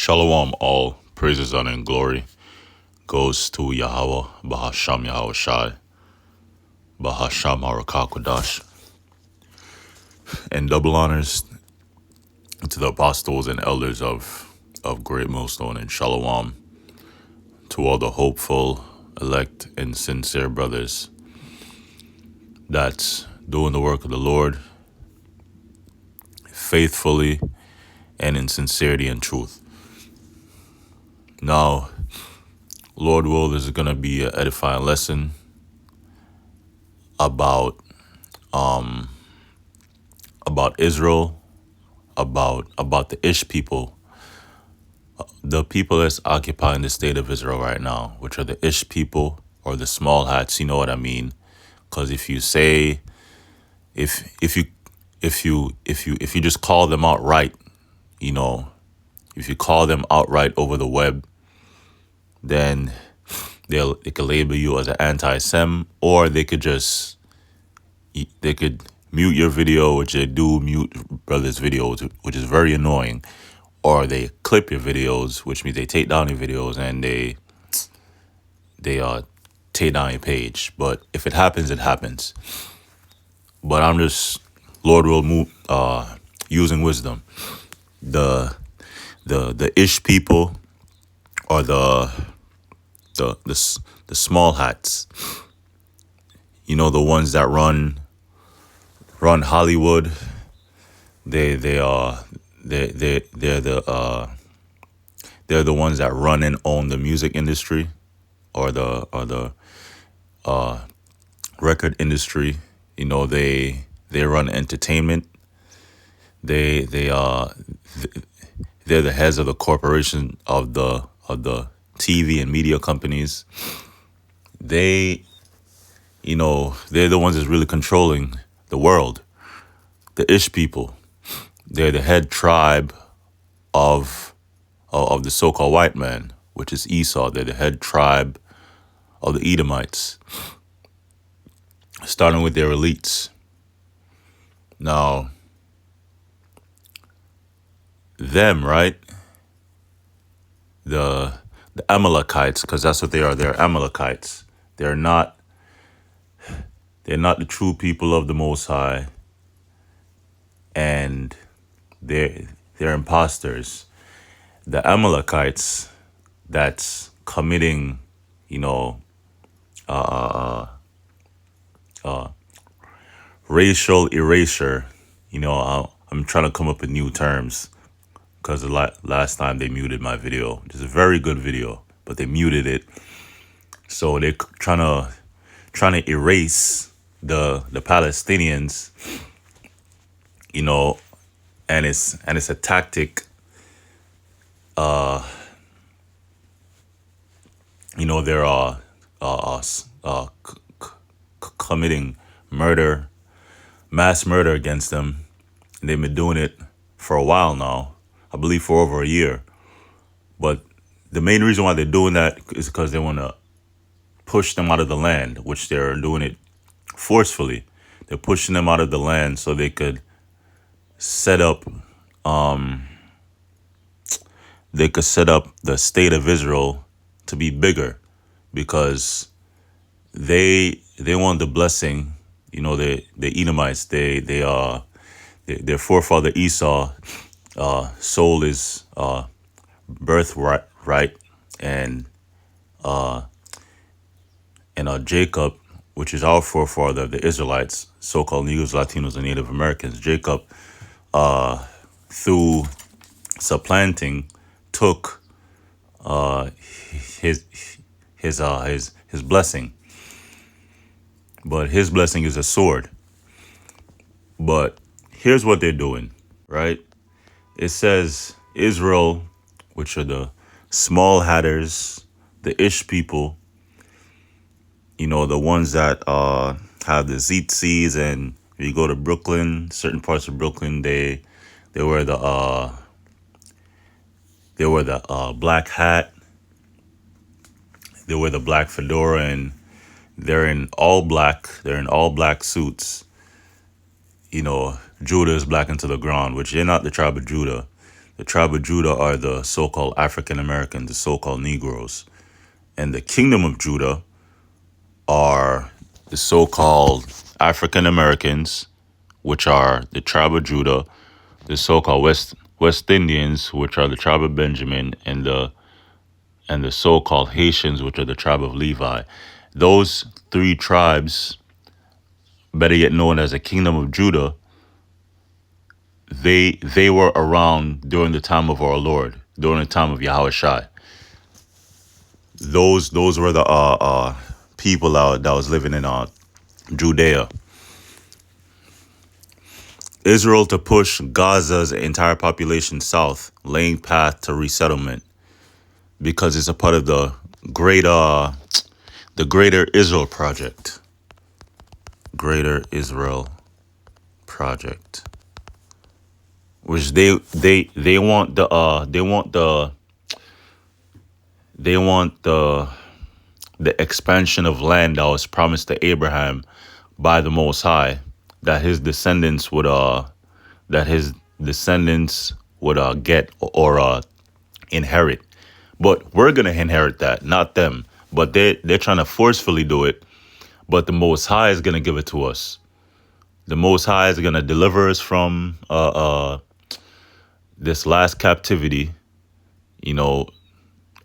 Shalom, all praises, honor, and glory goes to Yahweh, Bahasham Yahweh Shai, Bahasham Harakakodash, and double honors to the apostles and elders of Great Millstone, and Shalom to all the hopeful, elect, and sincere brothers that's doing the work of the Lord faithfully and in sincerity and truth. Now, Lord will, this is going to be an edifying lesson about Israel, about the Ish people, the people that's occupying the state of Israel right now, which are the Ish people or the small hats. You know what I mean? Because if you say, if you just call them outright, you know, if you call them outright over the web, then they could label you as an anti-Sem, or they could mute your video, which they do mute brothers' videos, which is very annoying, or they clip your videos, which means they take down your videos and they take down your page. But if it happens, it happens. But I'm just, Lord will move, using wisdom. The Ish people, or the small hats, you know, the ones that run Hollywood. They're the ones that run and own the music industry, or the record industry. You know, they run entertainment. They're the heads of the corporation of the TV and media companies. They're the ones that's really controlling the world. The Ish people, they're the head tribe of the so-called white man, which is Esau. They're the head tribe of the Edomites, starting with their elites. Now, them, right? The Amalekites, because that's what they are. They're Amalekites. They're not the true people of the Most High, and they're imposters. The Amalekites that's committing, racial erasure. I'm trying to come up with new terms, because the last time they muted my video, which is a very good video, but they muted it. So they're trying to erase the Palestinians, and it's a tactic. They're committing mass murder against them. And they've been doing it for a while now, I believe for over a year. But the main reason why they're doing that is because they want to push them out of the land, which they're doing it forcefully. They're pushing them out of the land so they could set up the state of Israel to be bigger, because they want the blessing. The Edomites, their forefather Esau sold his birthright, and Jacob, which is our forefather of the Israelites, so-called Negroes, Latinos, and Native Americans. Jacob, through supplanting, took his blessing, but his blessing is a sword. But here's what they're doing, right? It says Israel, which are the small hatters, the Ish people, the ones that have the Zitzis, and if you go to Brooklyn, certain parts of Brooklyn, they wear the black hat, they wear the black fedora, and they're in all black suits. Judah is black into the ground, which they're not the tribe of Judah. The tribe of Judah are the so-called African Americans, the so-called Negroes. And the kingdom of Judah are the so-called African Americans, which are the tribe of Judah, the so-called West Indians, which are the tribe of Benjamin, and the so-called Haitians, which are the tribe of Levi. Those three tribes, better yet known as the kingdom of Judah, they were around during the time of our Lord, during the time of Yahweh Shai. Those were the people that was living in Judea. Israel to push Gaza's entire population south, laying path to resettlement, because it's a part of the Greater Israel Project. Greater Israel Project, which they want the expansion of land that was promised to Abraham by the Most High, that his descendants would get or inherit. But we're gonna inherit that, not them. But they're trying to forcefully do it. But the Most High is gonna give it to us. The Most High is gonna deliver us from this last captivity,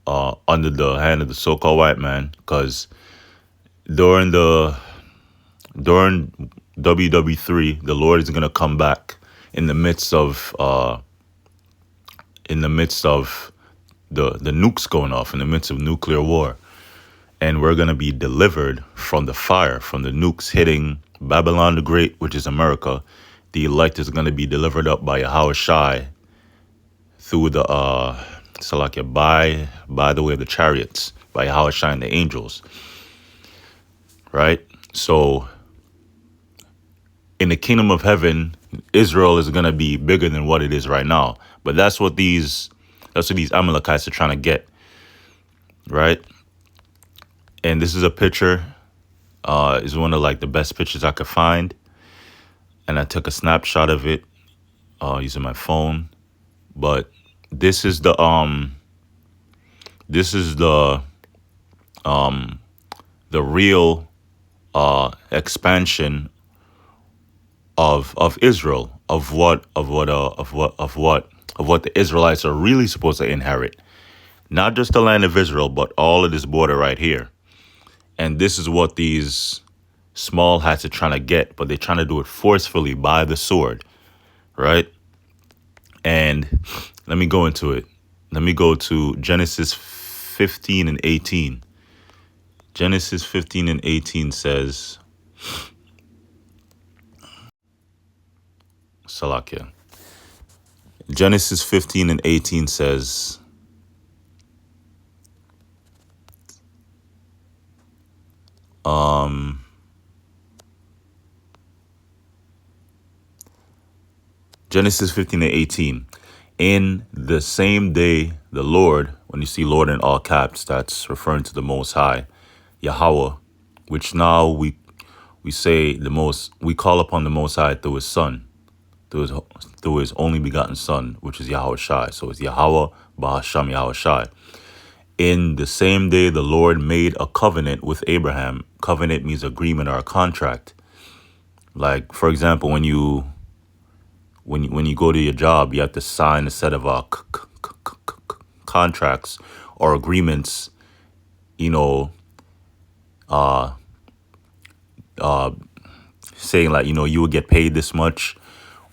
under the hand of the so-called white man, because during WW3, the Lord is gonna come back in the midst of the nukes going off, in the midst of nuclear war, and we're gonna be delivered from the fire, from the nukes hitting Babylon the Great, which is America. The elect is gonna be delivered up by Yahweh Shai through the Salakia, by the way of the chariots, by Yahweh Shai and the angels. Right? So in the kingdom of heaven, Israel is gonna be bigger than what it is right now. But that's what these Amalekites are trying to get. Right? And this is a picture. Is one of like the best pictures I could find. And I took a snapshot of it using my phone. But this is the real expansion of Israel, of what the Israelites are really supposed to inherit. Not just the land of Israel, but all of this border right here. And this is what these small hats are trying to get, but they're trying to do it forcefully by the sword, right? And let me go into it. Let me go to Genesis 15 and 18. Genesis 15 and 18 says, Salakia. Genesis 15 and 18 says, Genesis 15 and 18. In the same day, the Lord, when you see Lord in all caps, that's referring to the Most High, Yahweh, which now we say we call upon the Most High through his Son, through his only begotten Son, which is Yahweh Shai. So it's Yahweh, Bahasham Yahweh Shai. In the same day, the Lord made a covenant with Abraham. Covenant means agreement or a contract. Like, for example, when you go to your job, you have to sign a set of contracts or agreements, saying like, you will get paid this much,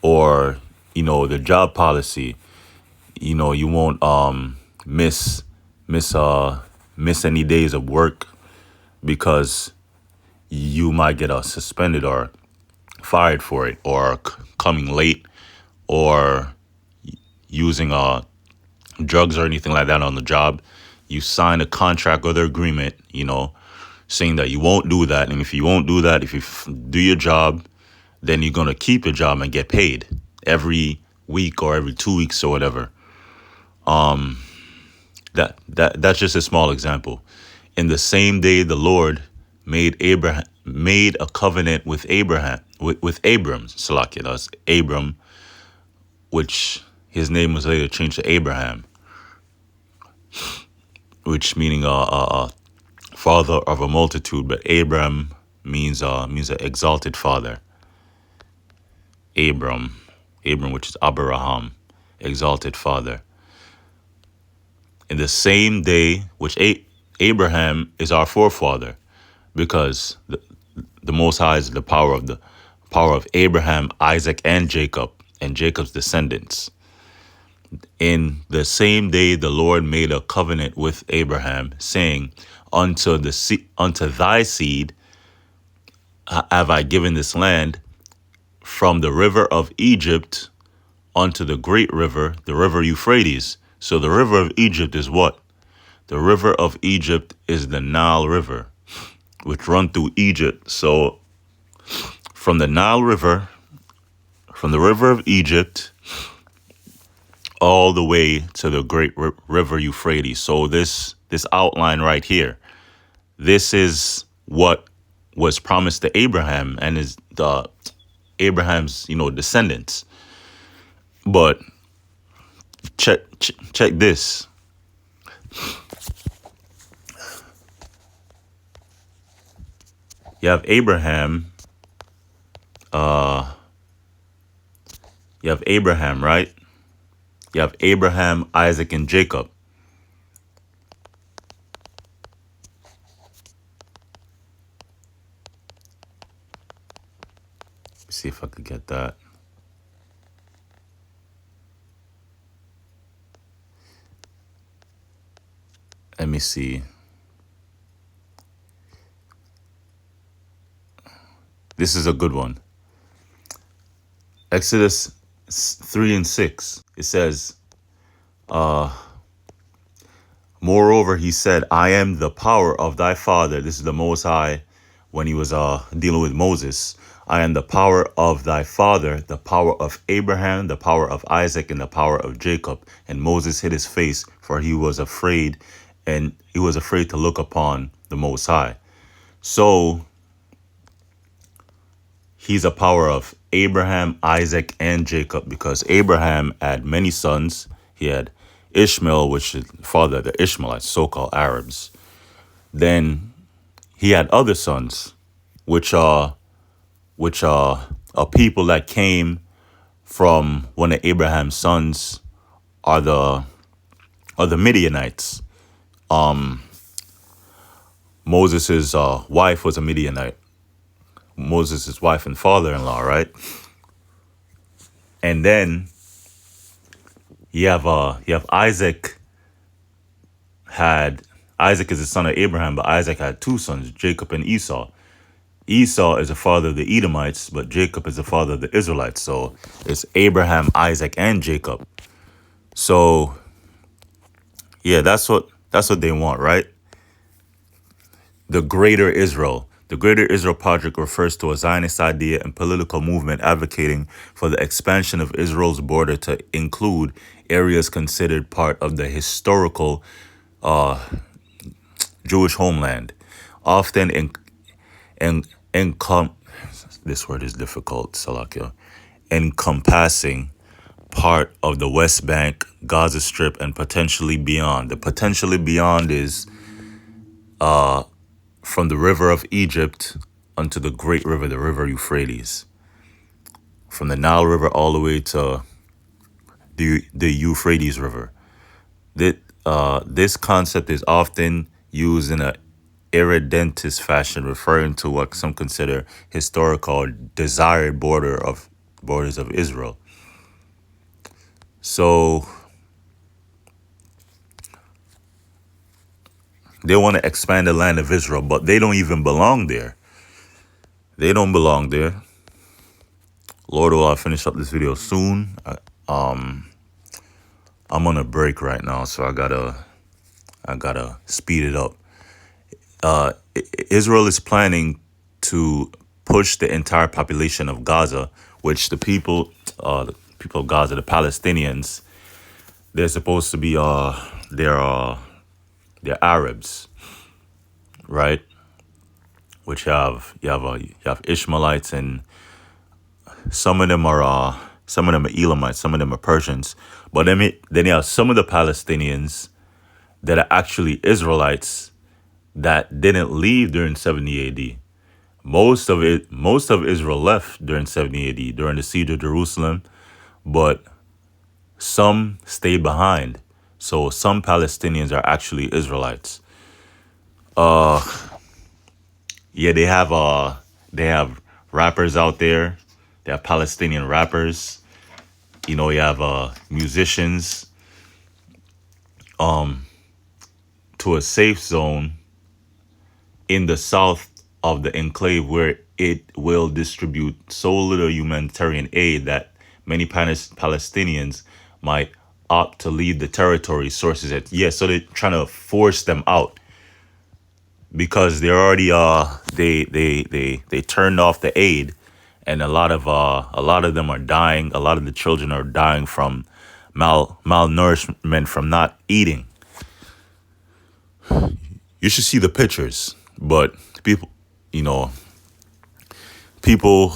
or, the job policy, you won't miss any days of work because you might get suspended or fired for it, or coming late, or using drugs or anything like that on the job. You sign a contract or the agreement, saying that you won't do that. And if you won't do that, if you do your job, then you're going to keep your job and get paid every week or every 2 weeks or whatever. That's just a small example. In the same day, the Lord made a covenant with Abram, Salakia. That's Abram, which His name was later changed to Abraham, which meaning father of a multitude. But Abram means an exalted father. Abram, which is Abraham, exalted father. In the same day, which Abraham is our forefather, because the Most High is the power of Abraham, Isaac, and Jacob's descendants. In the same day, the Lord made a covenant with Abraham, saying, unto thy seed have I given this land, from the river of Egypt unto the great river, the river Euphrates. So the river of Egypt is what? The river of Egypt is the Nile River, which run through Egypt. So from the Nile River, from the river of Egypt, all the way to the great river Euphrates. So this outline right here, this is what was promised to Abraham and Abraham's descendants. But check this. You have Abraham. You have Abraham, right? You have Abraham, Isaac, and Jacob. Let's see if I could get that. Let me see. This is a good one. Exodus 3:6. It says, moreover, he said, I am the power of thy father. This is the Most High when he was dealing with Moses. I am the power of thy father, the power of Abraham, the power of Isaac, and the power of Jacob. And Moses hid his face, for he was afraid, and he was afraid to look upon the Most High. So he's a power of Abraham, Isaac, and Jacob, because Abraham had many sons. He had Ishmael, which is the father of the Ishmaelites, so-called Arabs. Then he had other sons, which are a people that came from one of Abraham's sons, are the Midianites. Moses' wife was a Midianite. Moses' wife and father-in-law, right? And then you have Isaac. Isaac is the son of Abraham, but Isaac had two sons, Jacob and Esau. Esau is the father of the Edomites, but Jacob is the father of the Israelites. So it's Abraham, Isaac, and Jacob. So yeah, that's what they want, right? The Greater Israel. The Greater Israel Project refers to a Zionist idea and political movement advocating for the expansion of Israel's border to include areas considered part of the historical Jewish homeland, often this word is difficult, Salakia, encompassing part of the West Bank, Gaza Strip, and potentially beyond. The potentially beyond is from the river of Egypt unto the great river, the river Euphrates. From the Nile River all the way to the Euphrates River. This concept is often used in a irredentist fashion, referring to what some consider historical desired borders of Israel. So they want to expand the land of Israel, but they don't even belong there. They don't belong there. Lord will, I'll finish up this video soon. I'm on a break right now, so I gotta speed it up. Israel is planning to push the entire population of Gaza, which the people of Gaza, the Palestinians, they're supposed to be they're Arabs, right? Which you have Ishmaelites, and some of them are Some of them are Elamites. Some of them are Persians. But then you have some of the Palestinians that are actually Israelites that didn't leave during 70 AD. Most of Israel left during 70 AD during the siege of Jerusalem, but some stayed behind. So some Palestinians are actually Israelites. Yeah, they have rappers out there. They have Palestinian rappers. You know, you have musicians to a safe zone in the south of the enclave where it will distribute so little humanitarian aid that many Palestinians might opt to leave the territory. Sources that so they're trying to force them out because they're already they turned off the aid, and a lot of them are dying. A lot of the children are dying from malnourishment from not eating. You should see the pictures, but people, you know, people,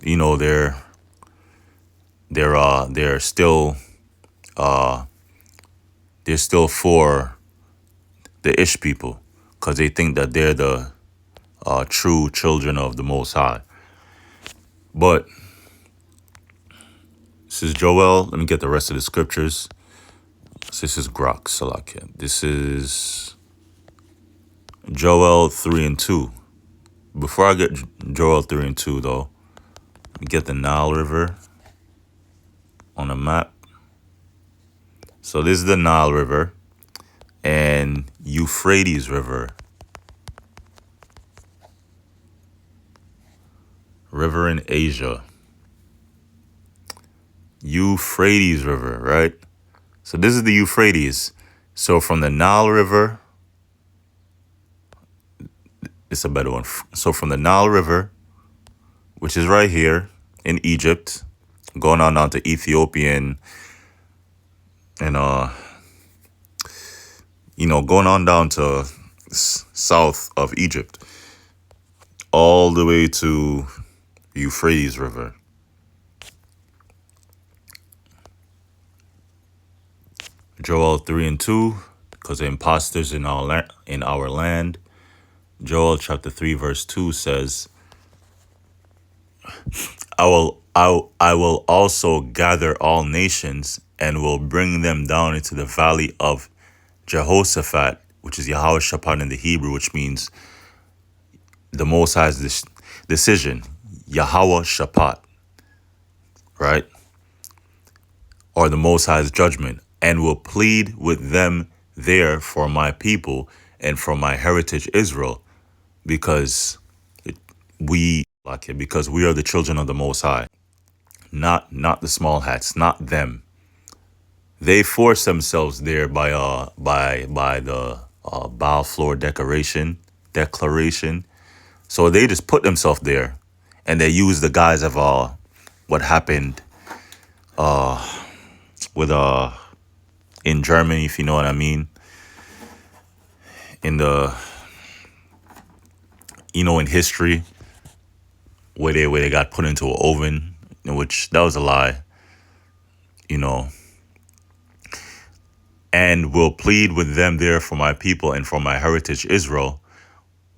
you know, they're still they're still for the Ish people because they think that they're the true children of the Most High. But this is Joel. Let me get the rest of the scriptures. So this is Grok Salakia. This is Joel 3 and 2. Before I get Joel 3 and 2, though, let me get the Nile River on the map. So this is the Nile River and Euphrates River. River in Asia. Euphrates River, right? So this is the Euphrates. So from the Nile River, it's a better one. So from the Nile River, which is right here in Egypt, going on down to Ethiopian and going on down to south of Egypt, all the way to Euphrates River. Joel 3 and 2, because the impostors in our land. Joel chapter 3 verse 2 says, I will also gather all nations and will bring them down into the valley of Jehoshaphat, which is Yahweh Shaphat in the Hebrew, which means the Most High's decision. Yahweh Shaphat, right? Or the Most High's judgment, and will plead with them there for my people and for my heritage Israel, because we are the children of the Most High, not the small hats, not them. They force themselves there by the Balfour Declaration. So they just put themselves there, and they use the guise of what happened with in Germany, if you know what I mean, in the in history, where they got put into an oven, in which that was a lie, and will plead with them there for my people and for my heritage Israel,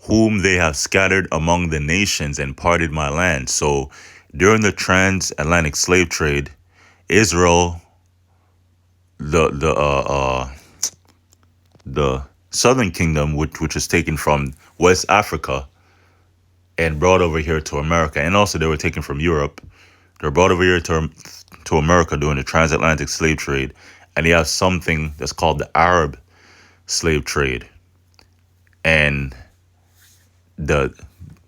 whom they have scattered among the nations and parted my land. So during the transatlantic slave trade, Israel, the southern kingdom, which was taken from West Africa and brought over here to America, and also they were taken from Europe. They were brought over here to America during the transatlantic slave trade, and you have something that's called the Arab slave trade, and the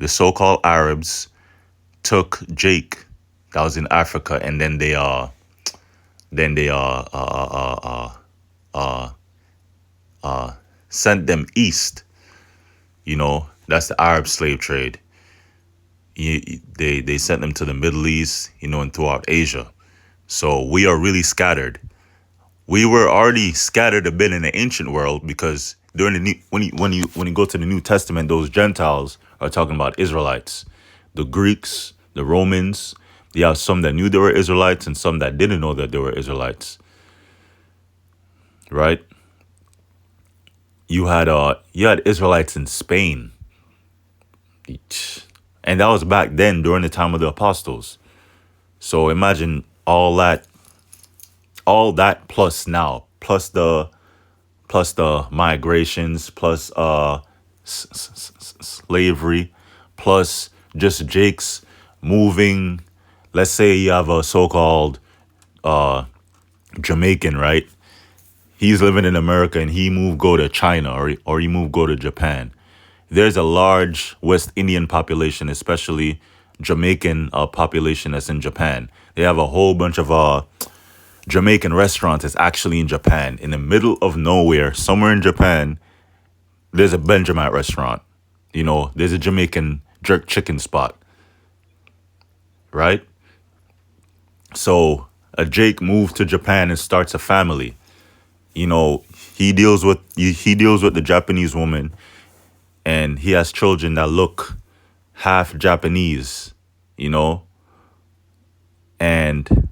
so-called Arabs took Jake, that was in Africa, and then they sent them east. That's the Arab slave trade. They sent them to the Middle East, and throughout Asia. So we are really scattered. We were already scattered a bit in the ancient world, because during when you go to the New Testament, those Gentiles are talking about Israelites, the Greeks, the Romans, You have some that knew they were Israelites and some that didn't know that they were Israelites, right? You had Israelites in Spain, and that was back then during the time of the apostles. So imagine all that plus now, plus the migrations, plus slavery, plus just Jake's moving. Let's say you have a so-called Jamaican, right? He's living in America and he moved go to China, or he moved go to Japan. There's a large West Indian population, especially Jamaican population that's in Japan. They have a whole bunch of Jamaican restaurants that's actually in Japan. In the middle of nowhere, somewhere in Japan, there's a Benjamin restaurant. There's a Jamaican jerk chicken spot, right? So a Jake moves to Japan and starts a family. You know, he deals with the Japanese woman, and he has children that look half Japanese, you know, and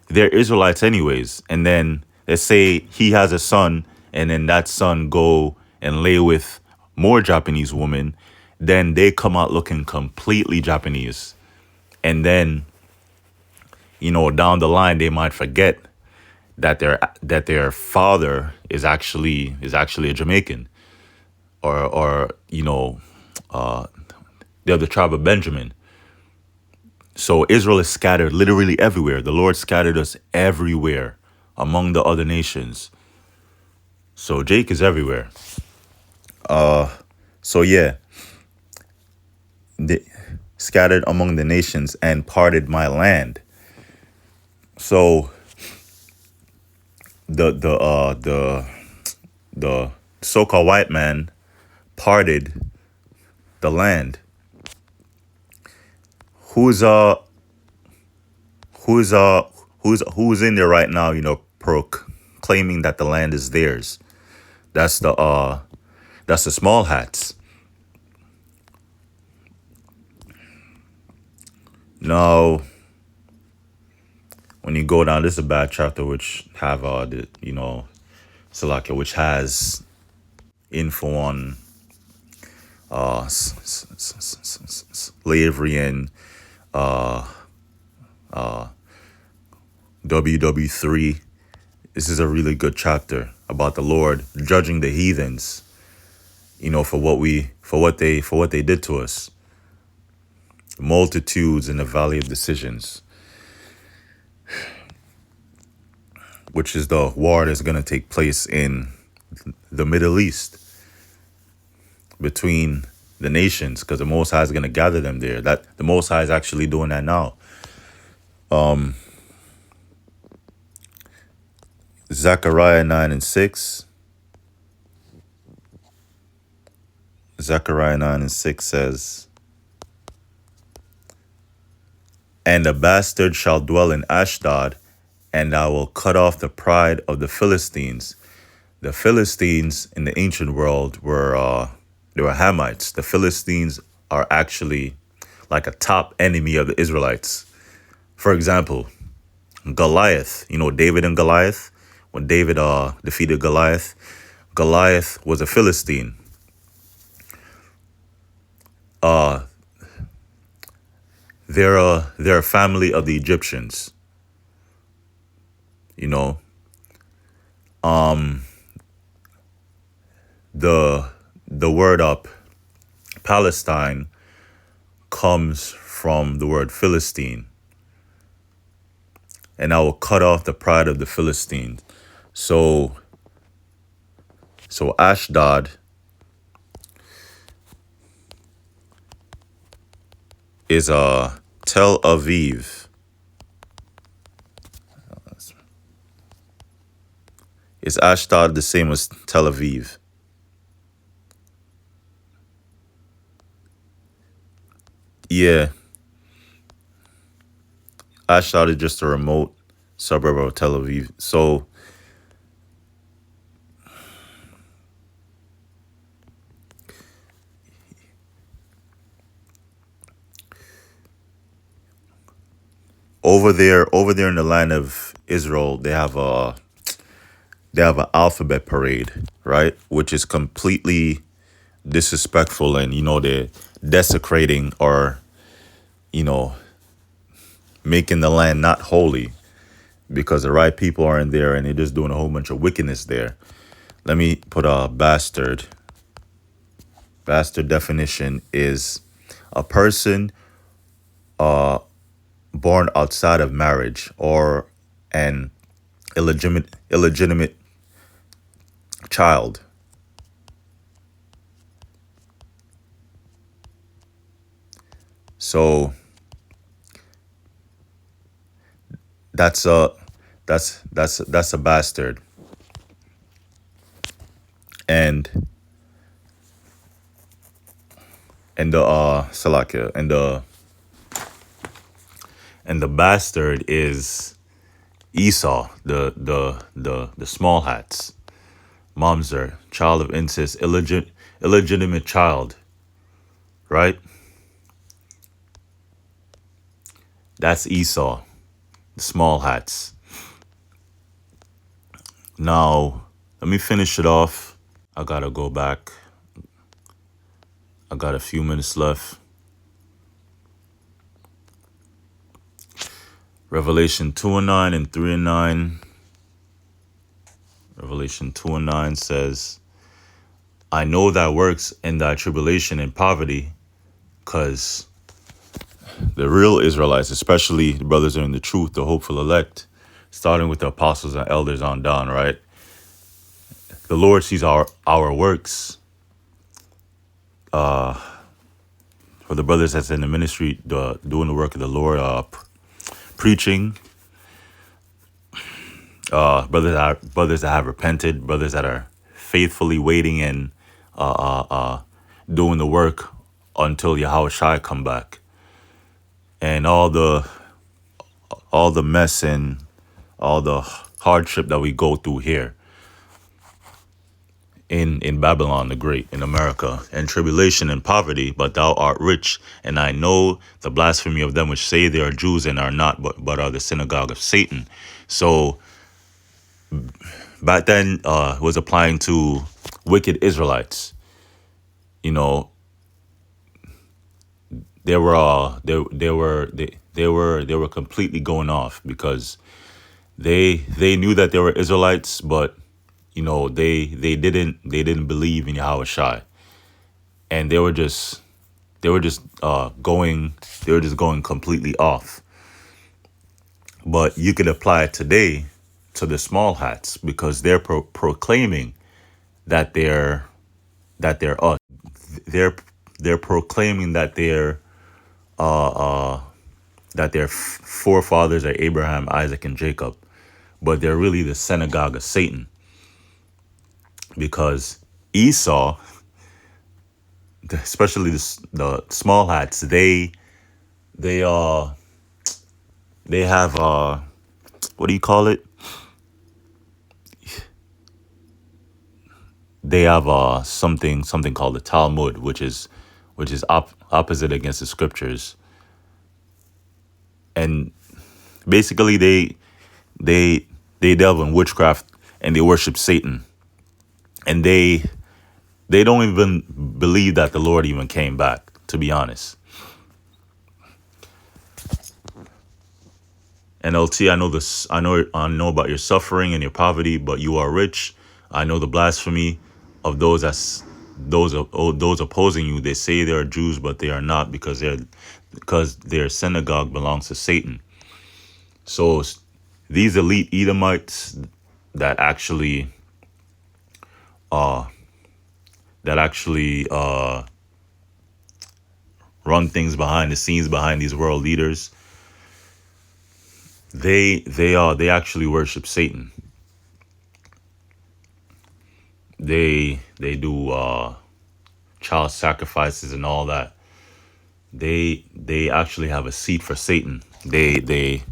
they're Israelites anyways. And then let's say he has a son, and then that son go and lay with more Japanese women, then they come out looking completely Japanese. And then, down the line they might forget that their father is actually a Jamaican, or they're the tribe of Benjamin. So Israel is scattered literally everywhere. The Lord scattered us everywhere among the other nations. So Jake is everywhere. So yeah, the, scattered among the nations and parted my land. So the so-called white man parted the land. Who's who's uh who's in there right now? Proclaiming that the land is theirs. That's the small hats. Now, when you go down, this is a bad chapter which have Salakia, which has info on slavery and WW3. This is a really good chapter about the Lord judging the heathens, for what they did to us. Multitudes in the valley of decisions, which is the war that's going to take place in the Middle East between the nations, because the Most High is going to gather them there. That the Most High is actually doing that now. Zechariah 9 and 6. Zechariah 9 and 6 says, "And a bastard shall dwell in Ashdod, and I will cut off the pride of the Philistines." The Philistines in the ancient world were Hamites. The Philistines are actually like a top enemy of the Israelites. For example, Goliath, David and Goliath. When David defeated Goliath, Goliath was a Philistine. They're a family of the Egyptians. The word up Palestine comes from the word Philistine. And I will cut off the pride of the Philistines. So Ashdod is Tel Aviv. Is Ashdod the same as Tel Aviv? Yeah. Ashdod is just a remote suburb of Tel Aviv. So over there in the land of Israel, they have an alphabet parade, right? Which is completely disrespectful, and they're desecrating, or you know making the land not holy, because the right people aren't there, and they're just doing a whole bunch of wickedness there. Let me put a bastard. Bastard definition is a person born outside of marriage, or an illegitimate child. So that's a that's a bastard. And the Salakia, and the bastard is Esau, the small hats, Mamzer, child of incest, illegitimate child, right? That's Esau, the small hats. Now, let me finish it off. I gotta go back. I got a few minutes left. Revelation 2:9 and 3:9. Revelation 2:9 says, I know thy works and thy tribulation and poverty, because the real Israelites, especially the brothers are in the truth, the hopeful elect, starting with the apostles and elders on down, right? The Lord sees our works. For the brothers that's in the ministry, doing the work of the Lord, preaching, brothers that have repented, brothers that are faithfully waiting and doing the work until Yahweh Shai come back, and all the mess and all the hardship that we go through here in Babylon the Great, in America, and tribulation and poverty, but thou art rich, and I know the blasphemy of them which say they are Jews and are not, but are the synagogue of Satan. So back then, was applying to wicked Israelites. They were they were completely going off, because they knew that they were Israelites, but they didn't believe in Yahweh Shai, and they were just going completely off. But you could apply it today to the small hats, because they're proclaiming that they're us. They're proclaiming that their forefathers are Abraham, Isaac, and Jacob, but they're really the synagogue of Satan, because Esau, especially the small hats, they have what do you call it? They have something called the Talmud, which is opposite against the scriptures, and basically they delve in witchcraft, and they worship Satan, and they don't even believe that the Lord even came back, to be honest. And LT, I know this. I know about your suffering and your poverty, but you are rich. I know the blasphemy of those opposing you. They say they are Jews, but they are not, because their synagogue belongs to Satan. So these elite Edomites that actually run things behind the scenes, behind these world leaders, they actually worship Satan. They do child sacrifices and all that. They actually have a seat for Satan. They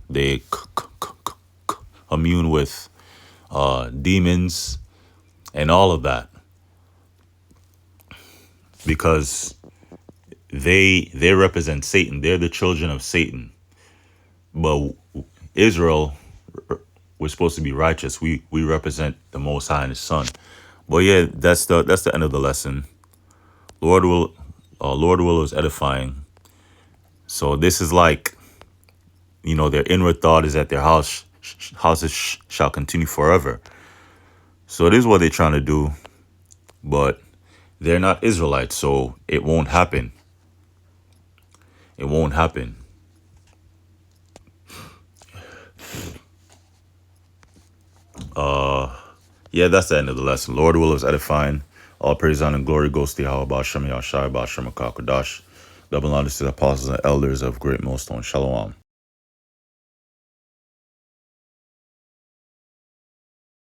commune with demons and all of that, because they represent Satan. They're the children of Satan. But Israel, we're supposed to be righteous. We represent the Most High and His Son. But yeah, that's the end of the lesson. Lord will is edifying. So this is like, their inward thought is that their houses shall continue forever. So it is what they're trying to do, but they're not Israelites, so it won't happen. It won't happen. Yeah, that's the end of the lesson. Lord will is edifying. All praise, honor, and glory goes to Yahweh, Ba'ashem Yahshai, Ba'ashem HaKadosh. Double honors to the apostles and elders of Great Millstone. Shalom.